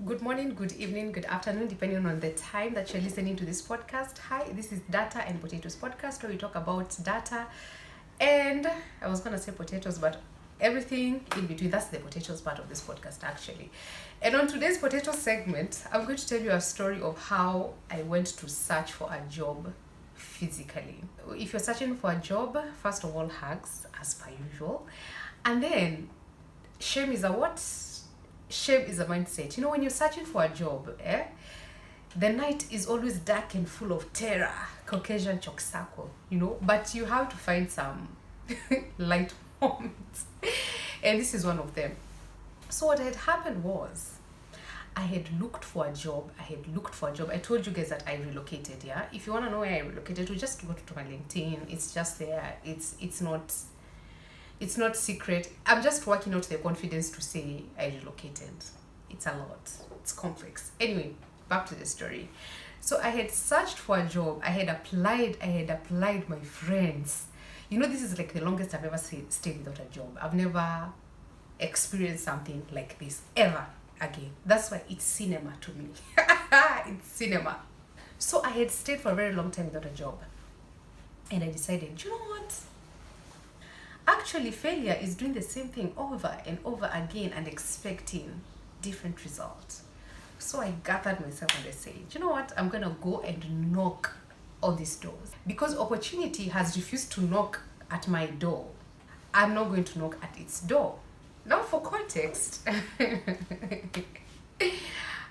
Good morning, good evening, good afternoon, depending on the time that you're listening to this podcast. Hi, this is Data and Potatoes podcast where we talk about data and I was gonna say potatoes, but everything in between. That's the potatoes part of this podcast, actually. And on today's potato segment, I'm going to tell you a story of how I went to search for a job physically. If you're searching for a job, first of all, hugs as per usual, and then shame is a what? Shame is a mindset. You know, when you're searching for a job, the night is always dark and full of terror, Caucasian chalk circle, but you have to find some light moments. And this is one of them. So what had happened was, I had looked for a job. I told you guys that I relocated, yeah? If you want to know where I relocated to, just go to my LinkedIn. It's just there. It's not secret. I'm just working out the confidence to say I relocated. It's a lot. It's complex. Anyway, back to the story. So I had searched for a job. I had applied, my friends. This is like the longest I've ever stayed without a job. I've never experienced something like this ever again. That's why it's cinema to me. It's cinema. So I had stayed for a very long time without a job. And I decided, you know what? Actually, failure is doing the same thing over and over again and expecting different results. So I gathered myself and I said, you know what? I'm going to go and knock on these doors. Because opportunity has refused to knock at my door, I'm not going to knock at its door. Now, for context,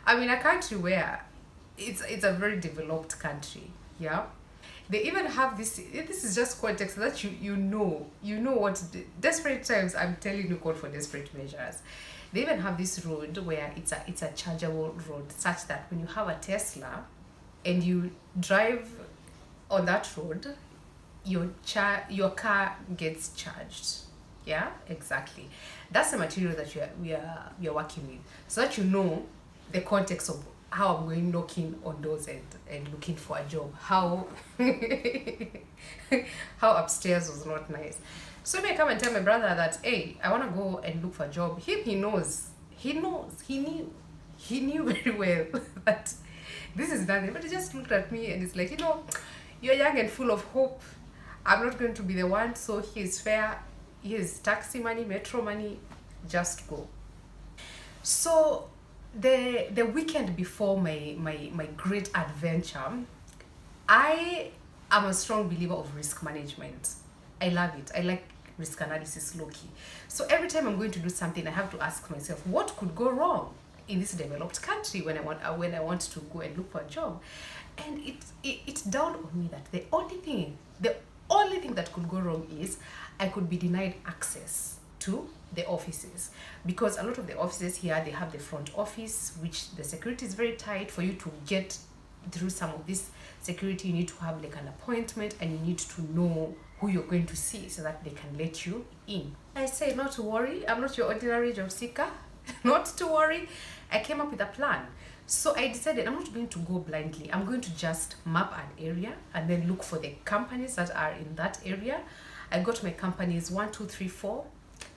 I'm in a country where it's a very developed country, yeah? They even have this is just context that you know what desperate times, I'm telling you, call for desperate measures. They even have this road where it's a chargeable road, such that when you have a Tesla and you drive on that road, your car gets charged. Yeah, exactly. That's the material that we are working with, so that you know the context of how I'm going knocking on doors and looking for a job. How how upstairs was not nice. So may I come and tell my brother that, hey, I want to go and look for a job. He knows. He knew very well that this is nothing. But he just looked at me and it's like, you're young and full of hope. I'm not going to be the one. So here's fare, here's taxi money, metro money. Just go. So the weekend before my great adventure, I am a strong believer of risk management. I love it. I like risk analysis, low-key. So every time I'm going to do something, I have to ask myself, what could go wrong in this developed country when I want to go and look for a job? And it dawned on me that the only thing that could go wrong is I could be denied access to the offices, because a lot of the offices here, they have the front office, which the security is very tight. For you to get through some of this security, you need to have like an appointment and you need to know who you're going to see so that they can let you in. I say, not to worry, I'm not your ordinary job seeker. Not to worry. I came up with a plan. So I decided I'm not going to go blindly. I'm going to just map an area and then look for the companies that are in that area. I got my companies 1, 2, 3, 4.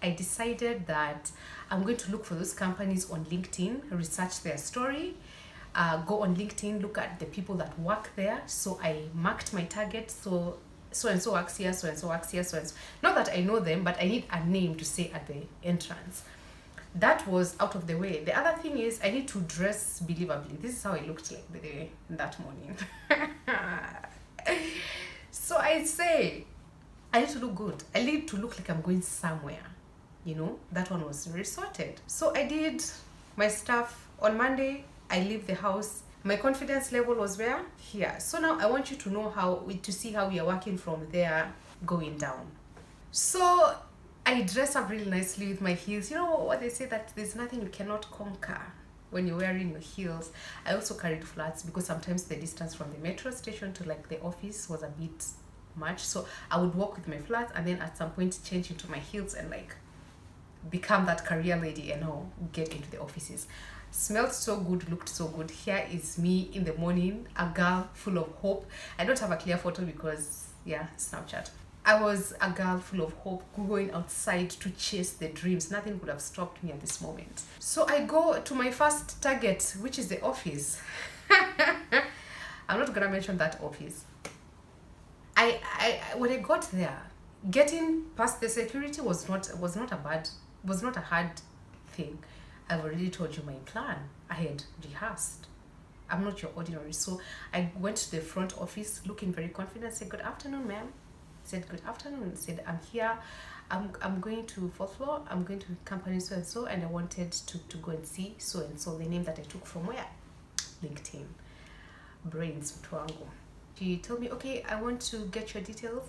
I decided that I'm going to look for those companies on LinkedIn, research their story, go on LinkedIn, look at the people that work there. So I marked my target. So and so works here, so and so works here, so and so. Not that I know them, but I need a name to say at the entrance. That was out of the way. The other thing is I need to dress believably. This is how I looked like that morning. So I say, I need to look good. I need to look like I'm going somewhere. That one was very sorted. So I did my stuff. On Monday, I leave the house. My confidence level was where? Here. So now I want you to know to see how we are working from there going down. So I dress up really nicely with my heels. You know what they say, that there's nothing you cannot conquer when you're wearing your heels. I also carried flats because sometimes the distance from the metro station to like the office was a bit much. So I would walk with my flats and then at some point change into my heels and like become that career lady and now get into the offices. Smelled so good, looked so good. Here is me in the morning, a girl full of hope. I don't have a clear photo because Snapchat. I was a girl full of hope, going outside to chase the dreams. Nothing could have stopped me at this moment. So I go to my first target, which is the office. I'm not gonna mention that office. I when I got there, getting past the security was not a hard thing. I've already told you my plan. I had rehearsed. I'm not your ordinary. So I went to the front office looking very confident. I said, "Good afternoon, ma'am." I said, "Good afternoon." I said, "I'm here. I'm going to fourth floor. I'm going to company so and I wanted to go and see so and so." The name that I took from where? LinkedIn. Brains Twango. She told me, "Okay, I want to get your details."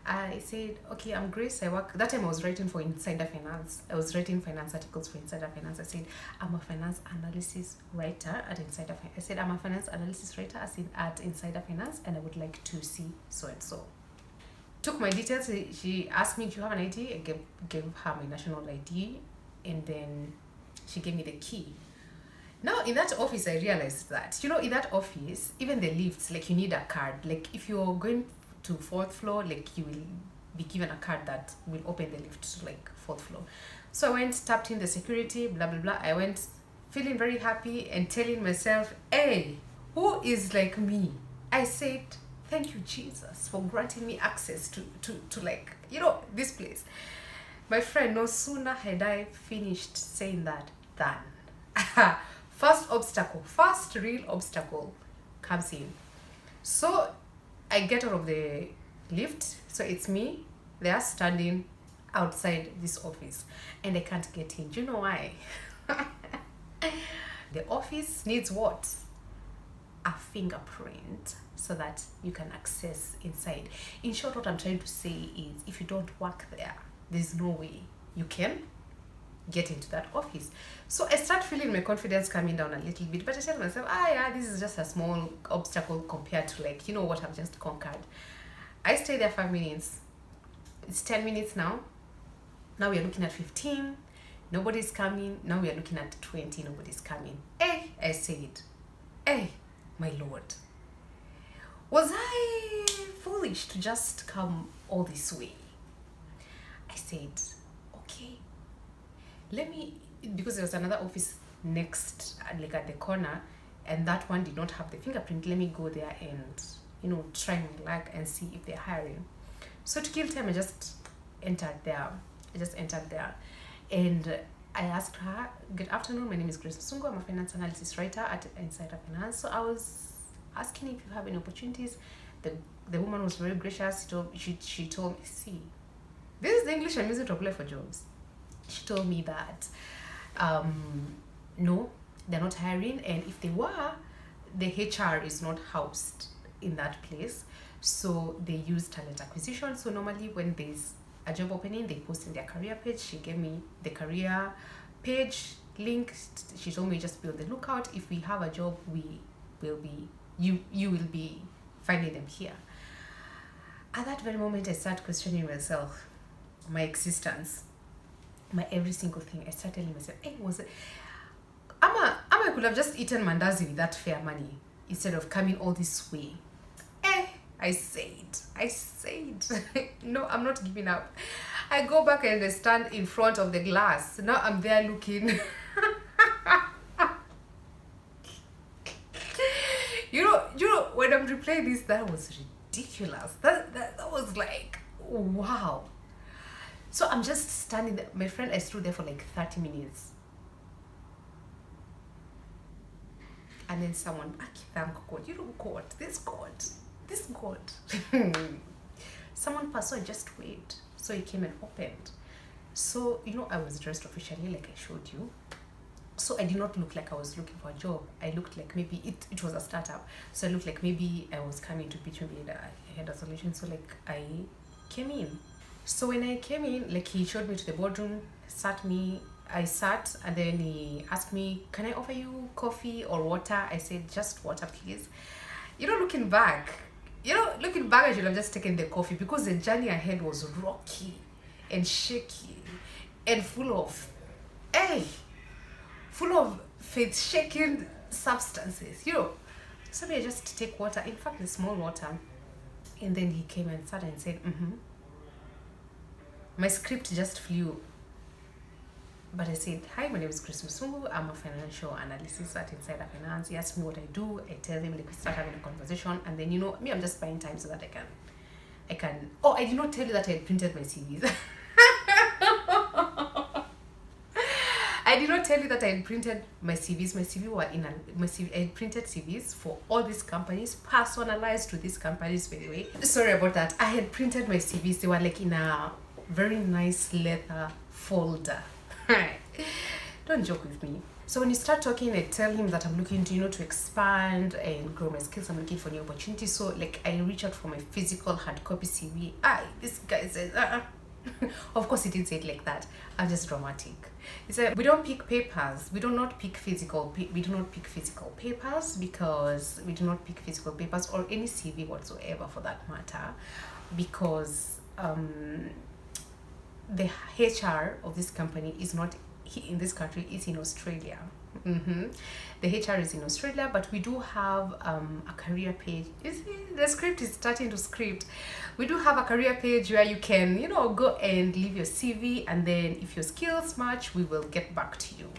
I said, "Okay, I'm Grace. I work." That time I was writing for Insider Finance. I was writing finance articles for Insider Finance. I said, "I'm a finance analysis writer at Insider Finance." I said, "I'm a finance analysis writer at Insider Finance, and I would like to see so and so." Took my details. She asked me, "Do you have an ID?" I gave her my national ID, and then she gave me the key. Now in that office, I realized that, in that office, even the lifts, like you need a card. Like if you're going to fourth floor, like you will be given a card that will open the lift to like fourth floor. So I went, tapped in the security, blah, blah, blah. I went feeling very happy and telling myself, "Hey, who is like me?" I said, "Thank you, Jesus, for granting me access to like, this place." My friend, no sooner had I finished saying that than first real obstacle comes in. So I get out of the lift. So it's me there standing outside this office and I can't get in. Do you know why? The office needs what? A fingerprint so that you can access inside. In short, what I'm trying to say is if you don't work there, there's no way you can get into that office. So I start feeling my confidence coming down a little bit, but I tell myself, yeah, this is just a small obstacle compared to like, what I've just conquered. I stay there 5 minutes. It's 10 minutes now. Now we are looking at 15. Nobody's coming. Now we are looking at 20. Nobody's coming. Hey, I said, "Hey, my Lord, was I foolish to just come all this way?" I said, "Okay, let me," because there was another office next, like at the corner, and that one did not have the fingerprint. "Let me go there and, try my luck and see if they're hiring." So to kill time, I just entered there. And I asked her, "Good afternoon, my name is Grace Sungo. I'm a finance analysis writer at Insider Finance. So I was asking if you have any opportunities." The woman was very gracious. She told me, "See, this is the English I'm using to apply for jobs." She told me that no, they're not hiring, and if they were, the HR is not housed in that place, so they use talent acquisition. So normally when there's a job opening, they post in their career page. She gave me the career page link. She told me, "Just be on the lookout. If we have a job, you will be finding them here." At that very moment, I started questioning myself, my existence, my every single thing. I started telling myself, "Hey, was it? I could have just eaten mandazi with that fair money instead of coming all this way." I said, no, I'm not giving up. I go back and I stand in front of the glass. Now I'm there looking. When I'm replaying this, that was ridiculous. That was like, wow. So I'm just standing there. My friend, I stood there for like 30 minutes. And then someone, thank God, this God. Someone passed, so I just wait. So he came and opened. So, I was dressed officially like I showed you. So I did not look like I was looking for a job. I looked like maybe it was a startup. So I looked like maybe I was coming to pitch, maybe I had a solution. So like I came in. So when I came in, like he showed me to the boardroom, I sat, and then he asked me, "Can I offer you coffee or water?" I said, "Just water, please." Looking back, I should have just taken the coffee because the journey ahead was rocky and shaky and full of faith-shaking substances, So I just take water, in fact, the small water. And then he came and sat and said, My script just flew. But I said, hi, my name is Chris Musungu. I'm a financial analyst at Insider Finance. He asked me what I do. I tell him, like, we start having a conversation. And then, me, I'm just buying time so that I can. Oh, I did not tell you that I had printed my CVs. I did not tell you that I had printed my CVs. I had printed CVs for all these companies, personalized to these companies, by the way. Sorry about that. I had printed my CVs. They were like in a very nice leather folder. Don't joke with me. So when you start talking, I tell him that I'm looking to, to expand and grow my skills. I'm looking for new opportunities. So like I reach out for my physical hard copy CV. This guy says, Of course he didn't say it like that. I'm just dramatic. He said, we don't pick papers. We do not pick physical papers because we do not pick physical papers or any CV whatsoever for that matter, because the HR of this company is not in this country, it's in Australia. The HR is in Australia, but we do have a career page. You see, the script is starting to script. We do have a career page where you can, go and leave your CV, and then if your skills match, we will get back to you.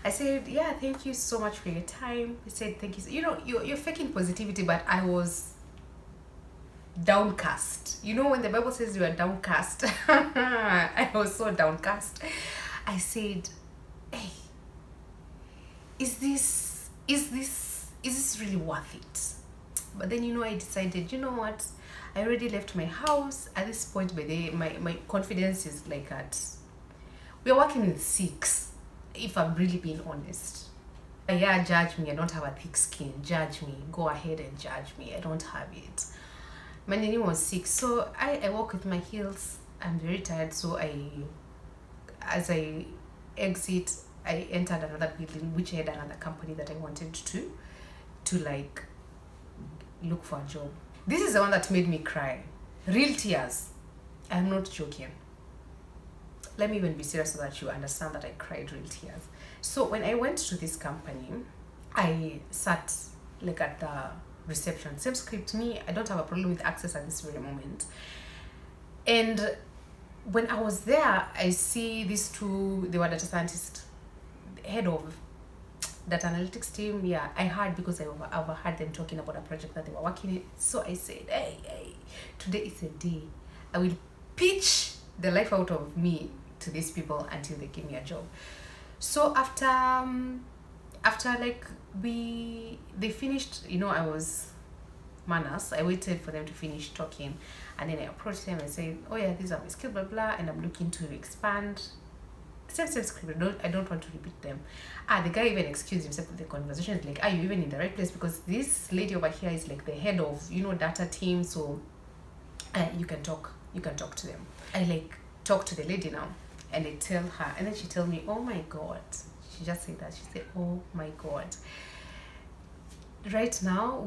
I said, yeah, thank you so much for your time. He said, thank you. You're faking positivity, but I was downcast. When the Bible says you are downcast, I was so downcast. I said, hey, is this really worth it? But then I decided, what, I already left my house at this point. By the my confidence is like we're working with 6, if I'm really being honest. Yeah, judge me, I don't have a thick skin. Judge me, go ahead and judge me, I don't have it. My name was 6, so I walk with my heels. I'm very tired, so as I exit, I entered another building which had another company that I wanted to like look for a job. This is the one that made me cry. Real tears. I'm not joking. Let me even be serious so that you understand that I cried real tears. So when I went to this company, I sat like at the reception. Same script, me, I don't have a problem with access at this very moment. And when I was there, I see these two, they were data scientists, head of data analytics team. Yeah, I heard because I overheard them talking about a project that they were working in. So I said, hey, today is a day. I will pitch the life out of me to these people until they give me a job. So after like they finished, I was manners. I waited for them to finish talking, and then I approached them and said, oh yeah, these are my skills, blah blah, and I'm looking to expand. Same script. I don't want to repeat them. The guy even excused himself with the conversation. Like, are you even in the right place? Because this lady over here is like the head of data team, so you can talk to them. I like talk to the lady now, and I tell her, and then she tell me, oh my god. She just said that. She said, oh my god. Right now,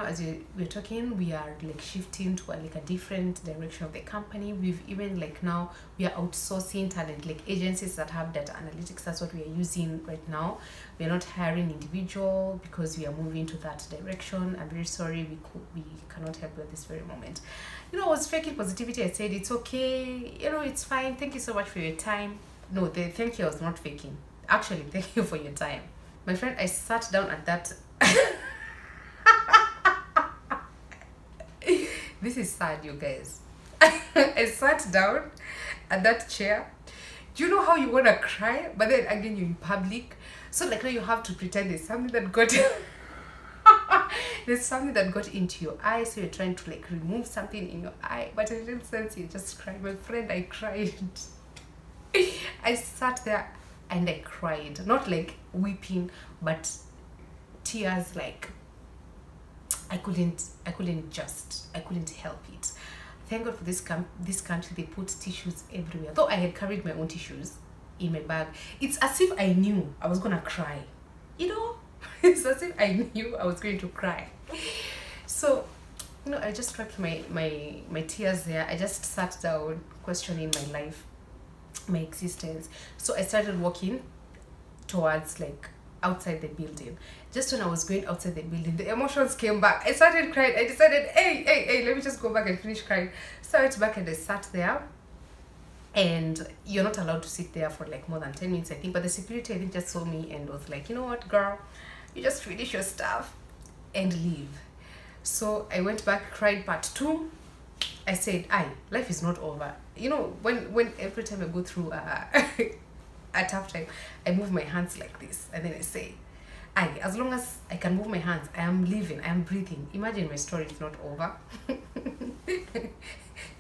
as we're talking, we are like shifting to a different direction of the company. We've even now we are outsourcing talent, like agencies that have data analytics. That's what we are using right now. We are not hiring individual because we are moving to that direction. I'm very sorry, we cannot help you at this very moment. I was faking positivity. I said, it's okay, it's fine, thank you so much for your time. No, the thank you, I was not faking. Actually, thank you for your time. My friend, I sat down at that this is sad, you guys. I sat down at that chair. Do you know how you want to cry, but then again you're in public, so now you have to pretend there's something that got there's something that got into your eye, so you're trying to remove something in your eye, but in real sense you just cried. My friend, I cried. I sat there and I cried, not weeping, but tears. I couldn't help it. Thank God for this country. They put tissues everywhere. Though I had carried my own tissues in my bag, it's as if I knew I was gonna cry. It's as if I knew I was going to cry. So, I just wiped my tears there. I just sat down, questioning my life, my existence. So I started walking towards outside the building. Just when I was going outside the building, the emotions came back. I started crying. I decided, hey, let me just go back and finish crying. So I went back and I sat there. And you're not allowed to sit there for like more than 10 minutes, I think. But the security, I think, just saw me and was like, you know what, girl, you just finish your stuff and leave. So I went back, cried part two. I said, life is not over. You know, when every time I go through a tough time, I move my hands like this. And then I say, as long as I can move my hands, I am living, I am breathing. Imagine my story is not over.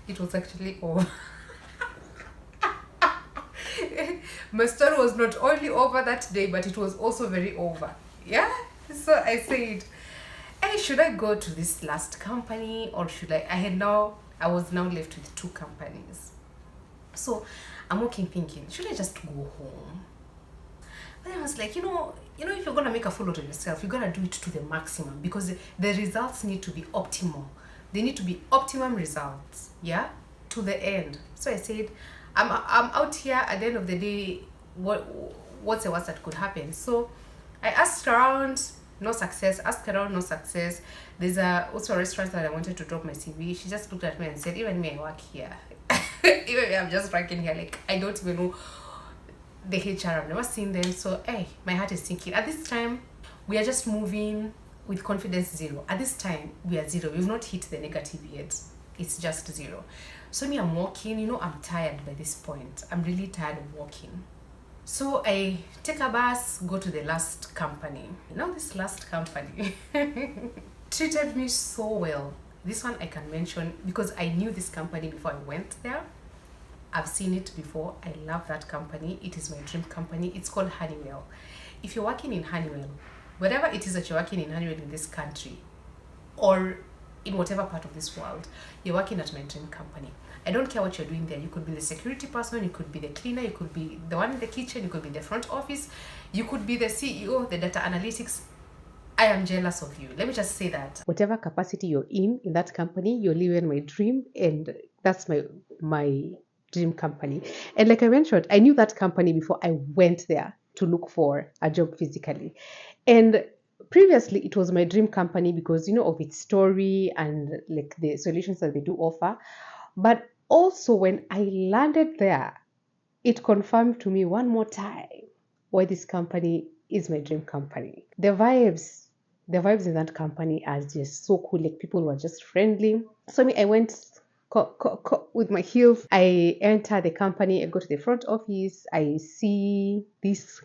It was actually over. My story was not only over that day, but it was also very over. Yeah. So I said, hey, should I go to this last company, or should I was now left with two companies. So I'm walking thinking, should I just go home? But then I was like, you know, if you're gonna make a fool out of yourself, you're gonna do it to the maximum, because the results need to be optimal. They need to be optimum results, yeah, to the end. So I said, I'm out here. At the end of the day, what's the worst that could happen? So I asked around, no success. Asked around, no success. There's also a restaurant that I wanted to drop my CV. She just looked at me and said, even me, I work here. Even me, I'm just working here. Like, I don't even know the HR. I've never seen them. So, my heart is sinking. At this time, we are just moving with confidence zero. At this time, we are zero. We've not hit the negative yet. It's just zero. So me, I'm walking. I'm tired by this point. I'm really tired of walking. So I take a bus, go to the last company. Now this last company treated me so well. This one I can mention because I knew this company before I went there. I've seen it before. I love that company. It is my dream company. It's called Honeywell. If you're working in Honeywell, whatever it is that you're working in Honeywell in this country, or in whatever part of this world, you're working at my dream company. I don't care what you're doing there. You could be the security person, you could be the cleaner, you could be the one in the kitchen, you could be the front office, you could be the CEO, the data analytics. I am jealous of you. Let me just say that. Whatever capacity you're in that company, you're living my dream, and that's my dream company. And like I mentioned, I knew that company before I went there to look for a job physically. And previously it was my dream company because of its story and like the solutions that they do offer. But also when I landed there, it confirmed to me one more time why this company is my dream company. The vibes in that company are just so cool. Like, people were just friendly. So I went with my heels. I enter the company. I go to the front office. I see this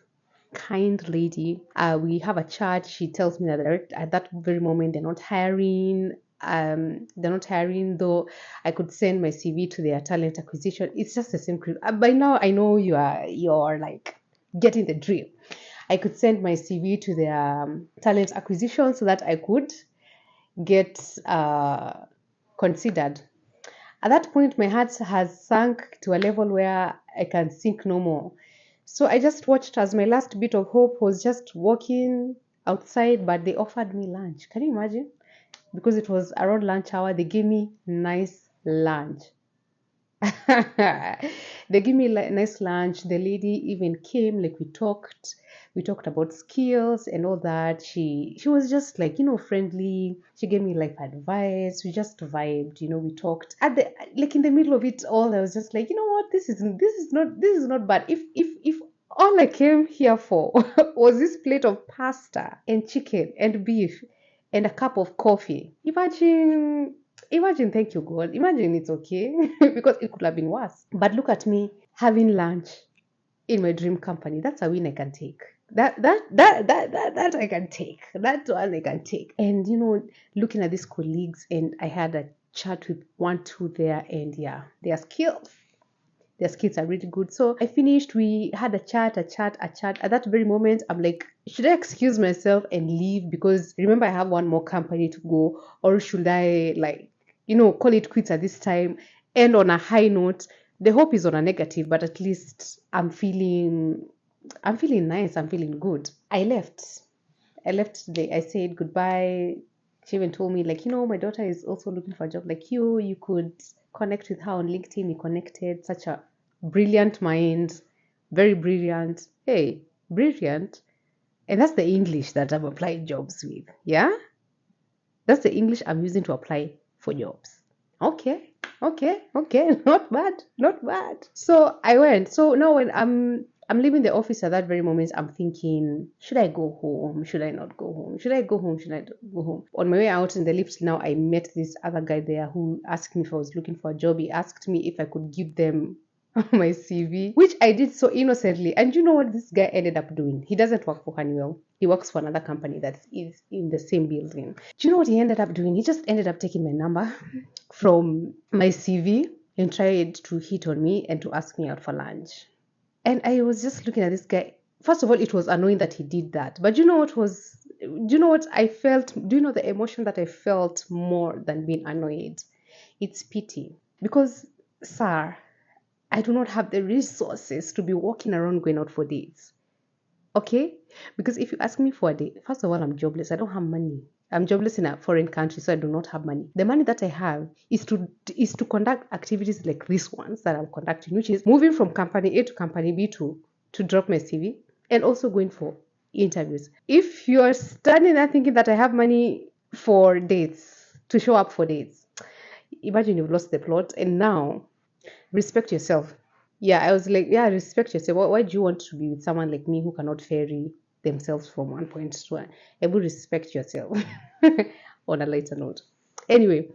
kind lady. We have a chat. She tells me that at that very moment they're not hiring. Though I could send my CV to their talent acquisition. It's just the same. By now I know you're like getting the dream. I could send my CV to their talent acquisition so that I could get considered. At that point, my heart has sunk to a level where I can sink no more. So I just watched as my last bit of hope was just walking outside, but they offered me lunch. Can you imagine? Because it was around lunch hour, they gave me nice lunch. They gave me nice lunch. The lady even came, like we talked about skills and all that. She was just like, friendly. She gave me life advice. We just vibed, we talked at the, like, in the middle of it all. I was just like, you know what, this is not bad. If all I came here for was this plate of pasta and chicken and beef and a cup of coffee, imagine, thank you God, imagine it's okay. Because it could have been worse. But look at me having lunch in my dream company. That's a win I can take. That I can take. That one I can take. And looking at these colleagues, and I had a chat with 1-2 there, and yeah, their skills are really good. So I finished. We had a chat. At that very moment, I'm like, should I excuse myself and leave? Because remember, I have one more company to go, or should I call it quits at this time? And on a high note, the hope is on a negative, but at least I'm feeling nice. I'm feeling good. I left. I said goodbye. She even told me, my daughter is also looking for a job like you. You could connect with her on LinkedIn. We connected. Such a brilliant mind. Very brilliant. Hey, brilliant. And that's the English that I'm applying jobs with. Yeah? That's the English I'm using to apply for jobs. Okay. Not bad. Not bad. So I went. So now when I'm leaving the office at that very moment, I'm thinking, should I go home? Should I not go home? Should I go home? Should I not go home? On my way out in the lift now, I met this other guy there who asked me if I was looking for a job. He asked me if I could give them my CV, which I did so innocently. And you know what this guy ended up doing? He doesn't work for Honeywell. He works for another company that is in the same building. Do you know what he ended up doing? He just ended up taking my number from my CV and tried to hit on me and to ask me out for lunch. And I was just looking at this guy. First of all, it was annoying that he did that. But do you know what I felt? Do you know the emotion that I felt more than being annoyed? It's pity. Because, sir, I do not have the resources to be walking around going out for dates. Okay? Because if you ask me for a date, first of all, I'm jobless. I don't have money. I'm jobless in a foreign country, so I do not have money. The money that I have is to conduct activities like these ones that I'm conducting, which is moving from company A to company B to drop my CV and also going for interviews. If you're standing there thinking that I have money for dates, to show up for dates, imagine you've lost the plot. And now, respect yourself. Yeah, I was like, yeah, respect yourself. Why do you want to be with someone like me who cannot ferry themselves from one point to one? I will respect yourself. On a lighter note. Anyway,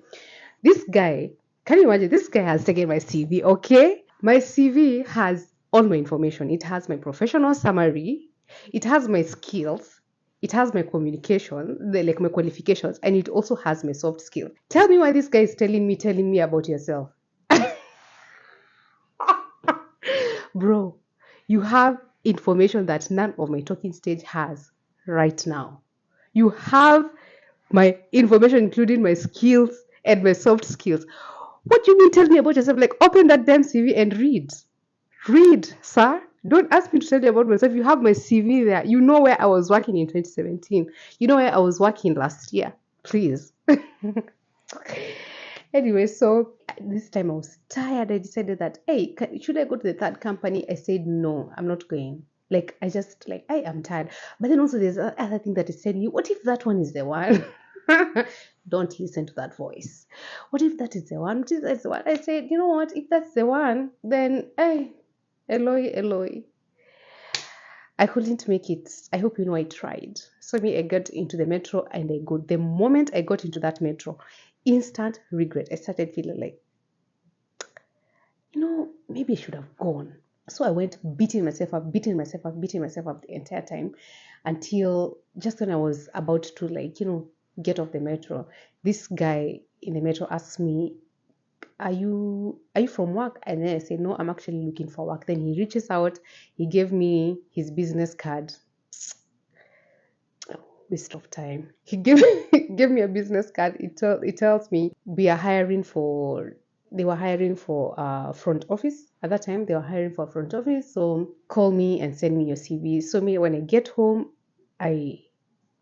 this guy, can you imagine? This guy has taken my CV, okay? My CV has all my information. It has my professional summary, it has my skills, it has my communication, like my qualifications, and it also has my soft skills. Tell me why this guy is telling me about yourself. Bro, you have information that none of my talking stage has right now. You have my information, including my skills and my soft skills. What do you mean tell me about yourself? Like, open that damn CV and read. Read, sir. Don't ask me to tell you about myself. You have my CV there. You know where I was working in 2017. You know where I was working last year. Please. Anyway, so this time I was tired. I decided that, hey, should I go to the third company? I said, no, I'm not going. Like, I just, like, I am tired. But then also there's other thing that is telling you, what if that one is the one? Don't listen to that voice. What if that is the one? What if that's the one? I said, you know what? If that's the one, then, hey, Eloi. I couldn't make it. I hope you know I tried. So I got into the metro and I got, the moment I got into that metro, instant regret. I started feeling like, maybe I should have gone. So I went beating myself up the entire time until just when I was about to get off the metro. This guy in the metro asked me, are you from work? And then I said, no, I'm actually looking for work. Then he reaches out, he gave me his business card. Waste of time. He gave me a business card. It tells me they were hiring for front office at that time. They were hiring for front office, so call me and send me your CV. So when I get home, I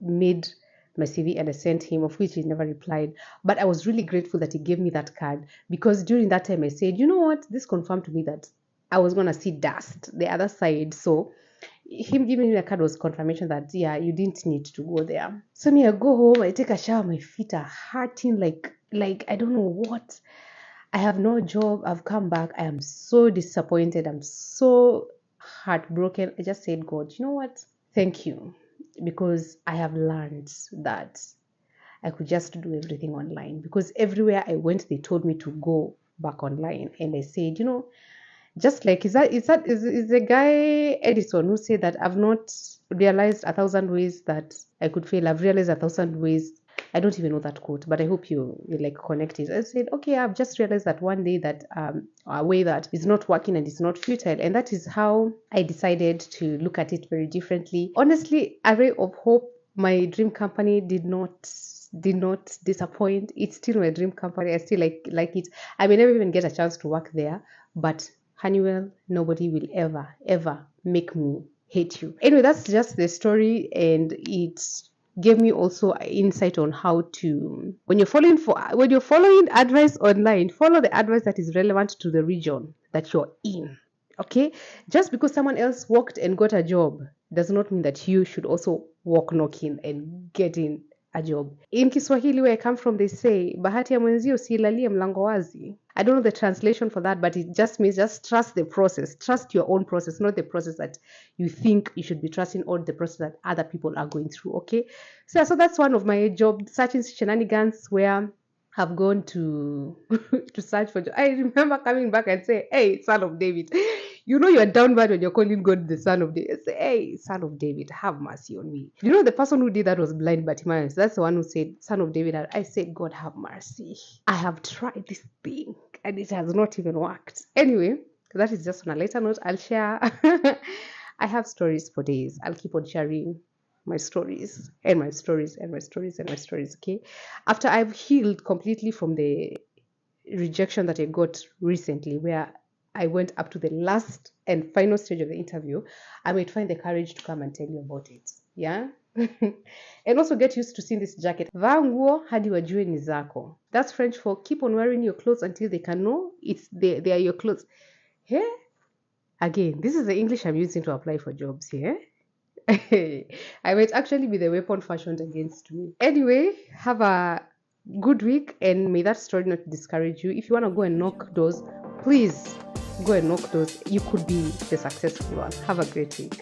made my CV and I sent him, of which he never replied. But I was really grateful that he gave me that card, because during that time I said, you know what, this confirmed to me that I was gonna see dust the other side. So him giving me a card was confirmation that, yeah, you didn't need to go there. So I go home, I take a shower, my feet are hurting like I don't know what. I have no job. I've come back. I am so disappointed. I'm so heartbroken. I just said, God, you know what? Thank you, because I have learned that I could just do everything online, because everywhere I went, they told me to go back online. And I said, just like, is the guy Edison who said that I've not realized 1,000 ways that I could fail. I've realized 1,000 ways. I don't even know that quote, but I hope you like connect it. I said, okay, I've just realized that one day that a way that is not working and it's not futile. And that is how I decided to look at it very differently. Honestly, a ray of hope. My dream company did not disappoint. It's still my dream company. I still like it. I may never even get a chance to work there, but Honeywell, nobody will ever make me hate you. Anyway, that's just the story, and it gave me also insight on how to, when you're following advice online, follow the advice that is relevant to the region that you're in. Okay, just because someone else worked and got a job does not mean that you should also walk knocking and get in a job. In Kiswahili, where I come from, they say, bahati ya mwenzio silalie mlango wazi. I don't know the translation for that, but it just means just trust the process. Trust your own process, not the process that you think you should be trusting or the process that other people are going through, okay? So that's one of my job searching shenanigans where I've gone to to search for job. I remember coming back and say, hey, son of David, you know you're down bad when you're calling God the son of David. Say, hey, son of David, have mercy on me. You know the person who did that was blind Bartimaeus. That's the one who said, son of David. I said, God have mercy. I have tried this thing and it has not even worked. Anyway, that is just on a later note. I'll share. I have stories for days. I'll keep on sharing my stories and my stories and my stories and my stories, okay? After I've healed completely from the rejection that I got recently, where I went up to the last and final stage of the interview, I might find the courage to come and tell you about it. Yeah? And also get used to seeing this jacket. Vaa nguo hadi wajue ni zako. That's French for keep on wearing your clothes until they can know they are your clothes. Yeah? Again, this is the English I'm using to apply for jobs here. I might actually be the weapon fashioned against me. Anyway, have a good week and may that story not discourage you. If you want to go and knock doors, please go and knock doors. You could be the successful one. Have a great week.